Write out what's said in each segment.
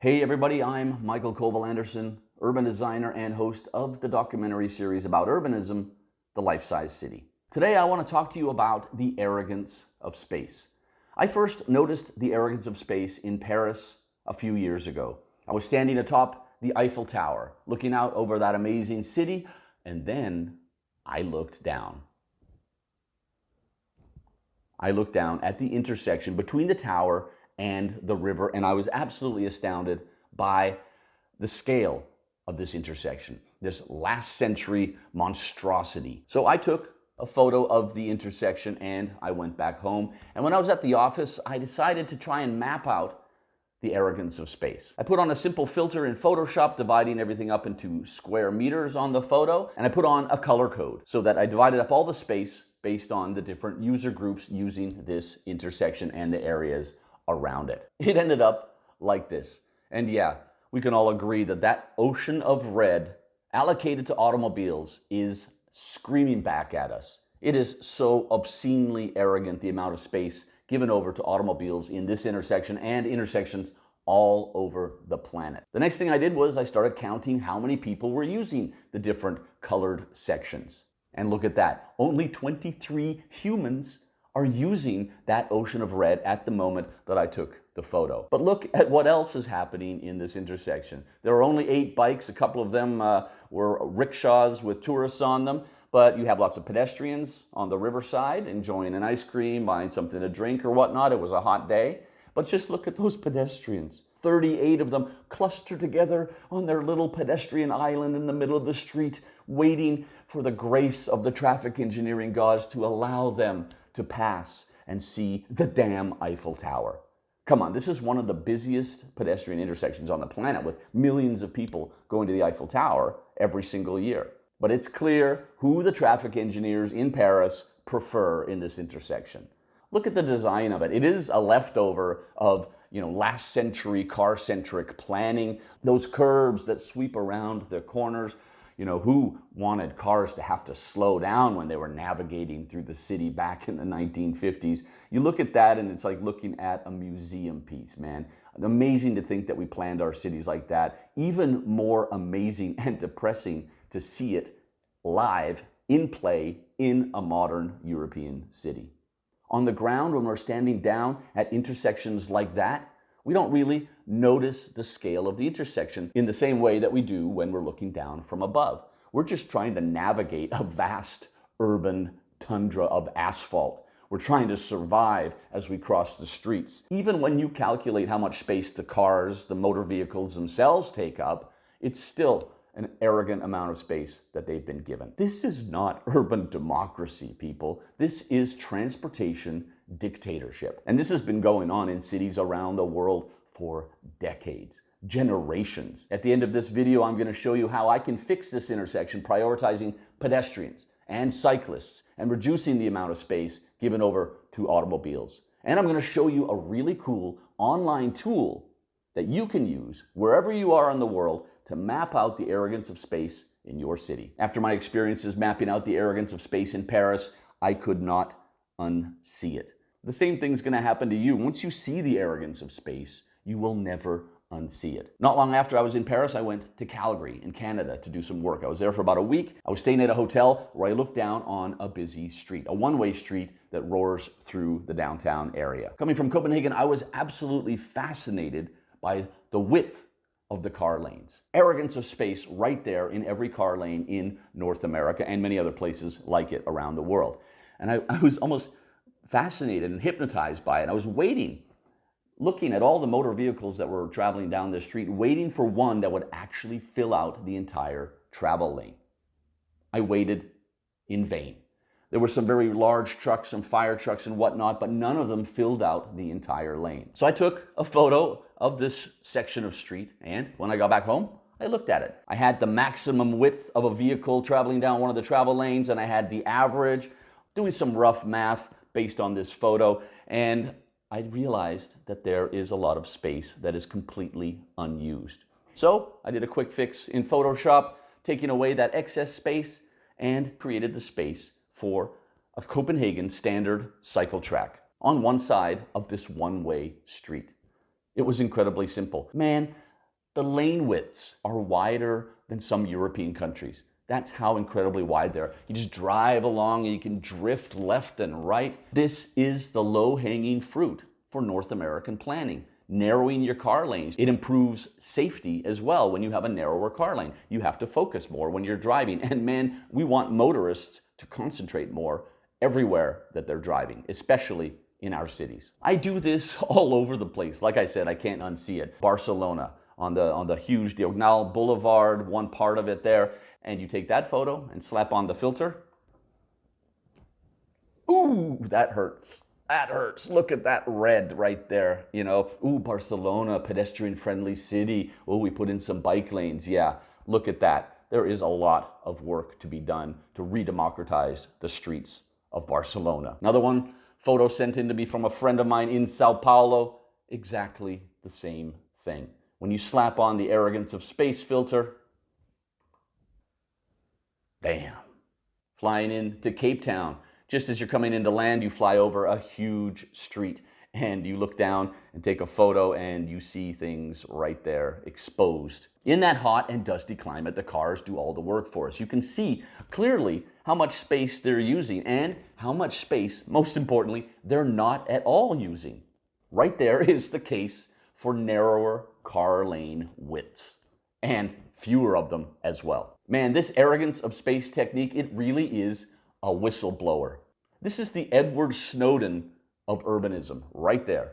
Hey everybody, I'm Mikael, colville-andersen, urban designer and host of the documentary series about urbanism, The Life-Size City. Today I want to talk to you about the arrogance of space. I first noticed the arrogance of space in Paris a few years ago. I was standing atop the Eiffel Tower, looking out over that amazing city, and then I looked down. I looked down at the intersection between the tower and the river, and I was absolutely astounded by the scale of this intersection, this last century monstrosity. So I took a photo of the intersection and I went back home. And when I was at the office, I decided to try and map out the arrogance of space. I put on a simple filter in Photoshop, dividing everything up into square meters on the photo, and I put on a color code so that I divided up all the space based on the different user groups using this intersection and the areas around it. It ended up like this. And yeah, we can all agree that that ocean of red allocated to automobiles is screaming back at us. It is so obscenely arrogant, the amount of space given over to automobiles in this intersection and intersections all over the planet. The next thing I did was I started counting how many people were using the different colored sections. And look at that, only 23 humans are using that ocean of red at the moment that I took the photo. But look at what else is happening in this intersection. There are only 8 bikes, a couple of them were rickshaws with tourists on them, but you have lots of pedestrians on the riverside enjoying an ice cream, buying something to drink or whatnot. It was a hot day, but just look at those pedestrians. 38 of them clustered together on their little pedestrian island in the middle of the street, waiting for the grace of the traffic engineering gods to allow them to pass and see the damn Eiffel Tower. Come on, this is one of the busiest pedestrian intersections on the planet, with millions of people going to the Eiffel Tower every single year. But it's clear who the traffic engineers in Paris prefer in this intersection. Look at the design of it. It is a leftover of, last century car-centric planning. Those curbs that sweep around the corners. Who wanted cars to have to slow down when they were navigating through the city back in the 1950s? You look at that and it's like looking at a museum piece, man. Amazing to think that we planned our cities like that. Even more amazing and depressing to see it live, in play, in a modern European city. On the ground, when we're standing down at intersections like that, we don't really notice the scale of the intersection in the same way that we do when we're looking down from above. We're just trying to navigate a vast urban tundra of asphalt. We're trying to survive as we cross the streets. Even when you calculate how much space the cars, the motor vehicles themselves take up, it's still an arrogant amount of space that they've been given. This is not urban democracy, people. This is transportation dictatorship. And this has been going on in cities around the world for decades, generations. At the end of this video, I'm going to show you how I can fix this intersection, prioritizing pedestrians and cyclists and reducing the amount of space given over to automobiles. And I'm going to show you a really cool online tool that you can use wherever you are in the world to map out the arrogance of space in your city. After my experiences mapping out the arrogance of space in Paris, I could not unsee it. The same thing's going to happen to you. Once you see the arrogance of space, you will never unsee it. Not long after I was in Paris, I went to Calgary in Canada to do some work. I was there for about a week. I was staying at a hotel where I looked down on a busy street, a one-way street that roars through the downtown area. Coming from Copenhagen, I was absolutely fascinated by the width of the car lanes. Arrogance of space right there in every car lane in North America and many other places like it around the world. And I was almost fascinated and hypnotized by it. I was waiting, looking at all the motor vehicles that were traveling down this street, waiting for one that would actually fill out the entire travel lane. I waited in vain. There were some very large trucks, some fire trucks and whatnot, but none of them filled out the entire lane. So I took a photo of this section of street, and when I got back home, I looked at it. I had the maximum width of a vehicle traveling down one of the travel lanes, and I had the average, doing some rough math based on this photo, and I realized that there is a lot of space that is completely unused. So I did a quick fix in Photoshop, taking away that excess space, and created the space for a Copenhagen standard cycle track on one side of this one-way street. It was incredibly simple. Man, The lane widths are wider than some European countries. That's how incredibly wide they are. You just drive along and you can drift left and right. This is the low-hanging fruit for North American planning. Narrowing your car lanes. It improves safety as well when you have a narrower car lane. You have to focus more when you're driving. And man, we want motorists to concentrate more everywhere that they're driving, especially in our cities. I do this all over the place. Like I said, I can't unsee it. Barcelona, on the huge Diagonal Boulevard, one part of it there, and you take that photo and slap on the filter. Ooh, that hurts. That hurts. Look at that red right there, you know. Ooh, Barcelona, pedestrian-friendly city. Oh, we put in some bike lanes. Yeah, look at that. There is a lot of work to be done to re-democratize the streets of Barcelona. Another one, photo sent in to me from a friend of mine in Sao Paolo. Exactly the same thing. When you slap on the Arrogance of Space filter, bam. Flying into Cape Town. Just as you're coming into land, you fly over a huge street and you look down and take a photo and you see things right there exposed. In that hot and dusty climate, the cars do all the work for us. You can see clearly how much space they're using and how much space, most importantly, they're not at all using. Right there is the case for narrower car lane widths and fewer of them as well. Man, this Arrogance of Space technique, it really is a whistleblower. This is the Edward Snowden of urbanism right there.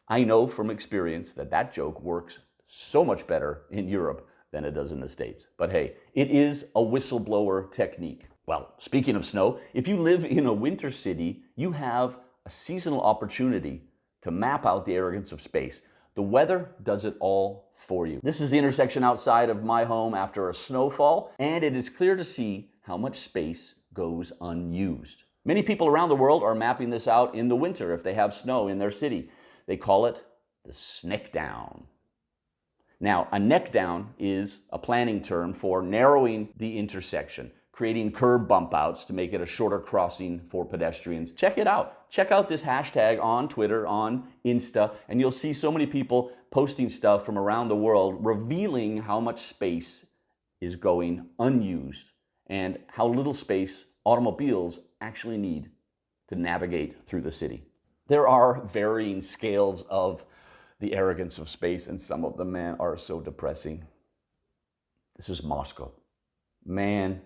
I know from experience that that joke works so much better in Europe than it does in the States. But hey, it is a whistleblower technique. Well, speaking of snow, if you live in a winter city, you have a seasonal opportunity to map out the Arrogance of Space. The weather does it all for you. This is the intersection outside of my home after a snowfall, and it is clear to see how much space goes unused. Many people around the world are mapping this out in the winter if they have snow in their city. They call it the Sneckdown. Now, a neckdown is a planning term for narrowing the intersection, creating curb bump outs to make it a shorter crossing for pedestrians. Check it out. Check out this hashtag on Twitter, on Insta, and you'll see so many people posting stuff from around the world revealing how much space is going unused and how little space automobiles actually need to navigate through the city. There are varying scales of the Arrogance of Space, and some of them, man, are so depressing. This is Moscow. Man,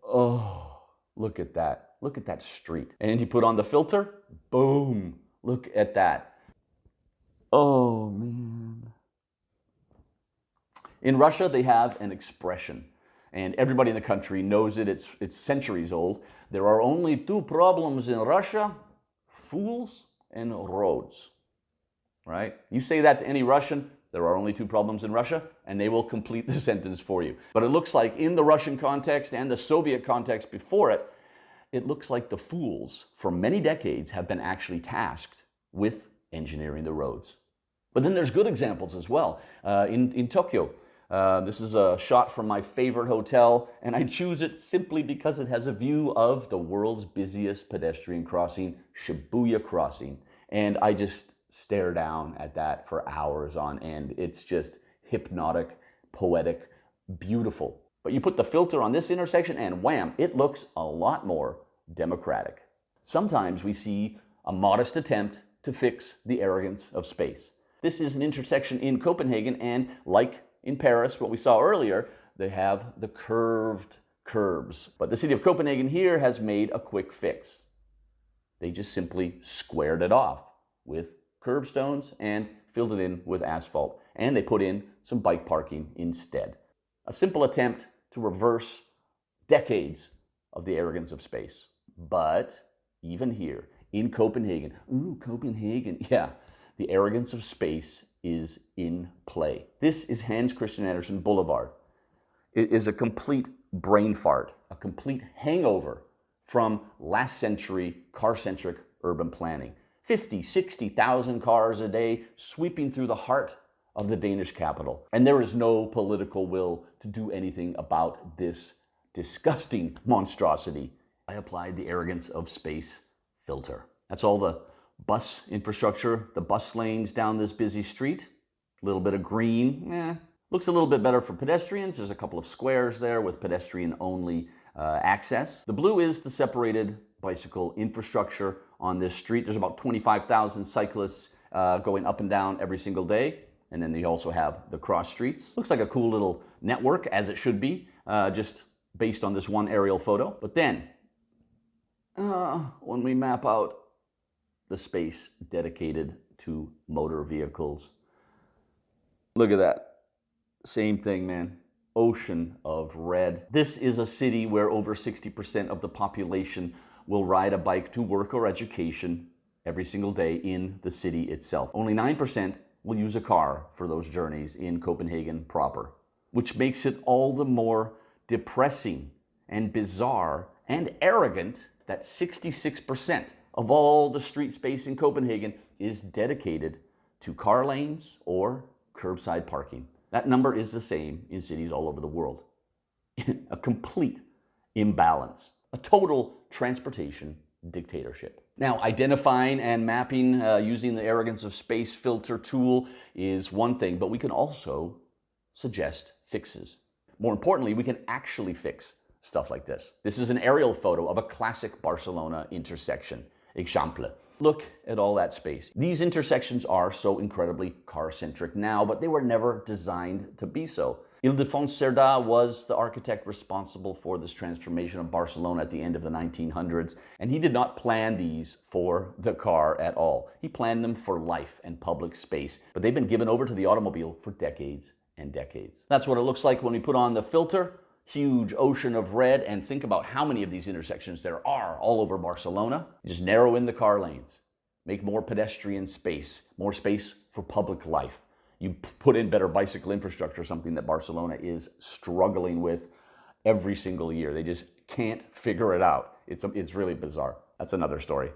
oh, look at that. Look at that street. And you put on the filter, boom, look at that. Oh, man. In Russia, they have an expression, and everybody in the country knows it. It's centuries old. There are only two problems in Russia: fools and roads. Right? You say that to any Russian, there are only two problems in Russia, and they will complete the sentence for you. But it looks like in the Russian context and the Soviet context before it, it looks like the fools for many decades have been actually tasked with engineering the roads. But then there's good examples as well. In Tokyo, this is a shot from my favorite hotel, and I choose it simply because it has a view of the world's busiest pedestrian crossing, Shibuya Crossing. And I just stare down at that for hours on end. It's just hypnotic, poetic, beautiful. But you put the filter on this intersection and wham, it looks a lot more democratic. Sometimes we see a modest attempt to fix the Arrogance of Space. This is an intersection in Copenhagen, and like in Paris, what we saw earlier, they have the curved curbs. But the city of Copenhagen here has made a quick fix. They just simply squared it off with curbstones and filled it in with asphalt. And they put in some bike parking instead. A simple attempt to reverse decades of the Arrogance of Space. But even here in Copenhagen, ooh, Copenhagen, yeah, the Arrogance of Space is in play. This is Hans Christian Andersen Boulevard. It is a complete brain fart, a complete hangover from last century car-centric urban planning. 50, 60,000 cars a day sweeping through the heart of the Danish capital. And there is no political will to do anything about this disgusting monstrosity. I applied the Arrogance of Space filter. That's all the bus infrastructure, the bus lanes down this busy street. A little bit of green, looks a little bit better for pedestrians. There's a couple of squares there with pedestrian-only access. The blue is the separated bicycle infrastructure on this street. There's about 25,000 cyclists going up and down every single day. And then they also have the cross streets. Looks like a cool little network, as it should be, just based on this one aerial photo. But then, when we map out the space dedicated to motor vehicles, look at that. Same thing, man. Ocean of red. This is a city where over 60% of the population will ride a bike to work or education every single day in the city itself. Only 9% will use a car for those journeys in Copenhagen proper, which makes it all the more depressing and bizarre and arrogant that 66% of all the street space in Copenhagen is dedicated to car lanes or curbside parking. That number is the same in cities all over the world. A complete imbalance, a total transportation dictatorship. Now, identifying and mapping using the Arrogance of Space filter tool is one thing, but we can also suggest fixes. More importantly, we can actually fix stuff like this. This is an aerial photo of a classic Barcelona intersection. Exemple. Look at all that space. These intersections are so incredibly car-centric now, but they were never designed to be so. Ildefons Cerdà was the architect responsible for this transformation of Barcelona at the end of the 1900s, and he did not plan these for the car at all. He planned them for life and public space, but they've been given over to the automobile for decades and decades. That's what it looks like when we put on the filter. Huge ocean of red, and think about how many of these intersections there are all over Barcelona. Just narrow in the car lanes, make more pedestrian space, more space for public life. You put in better bicycle infrastructure, something that Barcelona is struggling with every single year. They just can't figure it out. It's really bizarre. That's another story.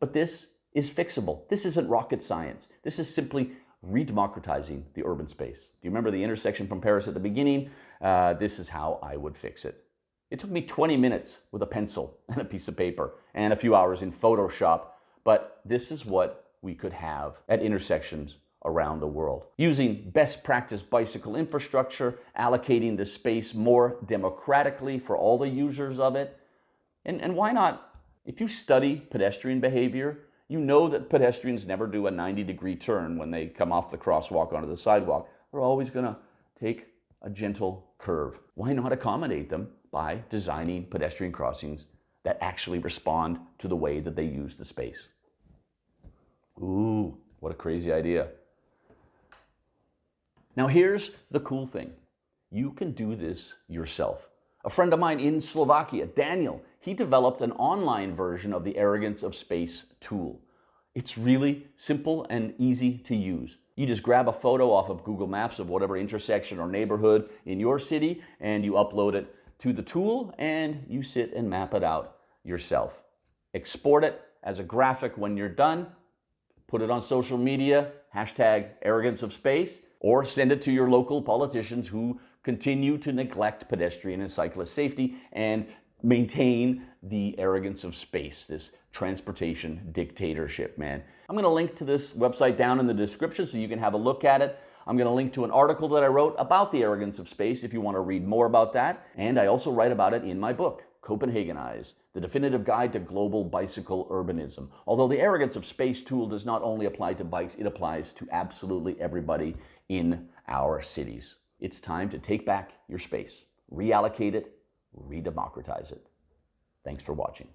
But this is fixable. This isn't rocket science. This is simply redemocratizing the urban space. Do you remember the intersection from Paris at the beginning? This is how I would fix it. It took me 20 minutes with a pencil and a piece of paper and a few hours in Photoshop, but this is what we could have at intersections around the world. Using best practice bicycle infrastructure, allocating the space more democratically for all the users of it. And why not? If you study pedestrian behavior, you know that pedestrians never do a 90-degree turn when they come off the crosswalk onto the sidewalk. They're always going to take a gentle curve. Why not accommodate them by designing pedestrian crossings that actually respond to the way that they use the space? Ooh, what a crazy idea. Now here's the cool thing. You can do this yourself. A friend of mine in Slovakia, Daniel, he developed an online version of the Arrogance of Space tool. It's really simple and easy to use. You just grab a photo off of Google Maps of whatever intersection or neighborhood in your city, and you upload it to the tool, and you sit and map it out yourself. Export it as a graphic when you're done, put it on social media, hashtag Arrogance of Space, or send it to your local politicians who continue to neglect pedestrian and cyclist safety and maintain the arrogance of space, this transportation dictatorship, man. I'm going to link to this website down in the description so you can have a look at it. I'm going to link to an article that I wrote about the arrogance of space if you want to read more about that. And I also write about it in my book, Copenhagenized, the definitive guide to global bicycle urbanism. Although the Arrogance of Space tool does not only apply to bikes, it applies to absolutely everybody in our cities. It's time to take back your space, reallocate it, redemocratize it. Thanks for watching.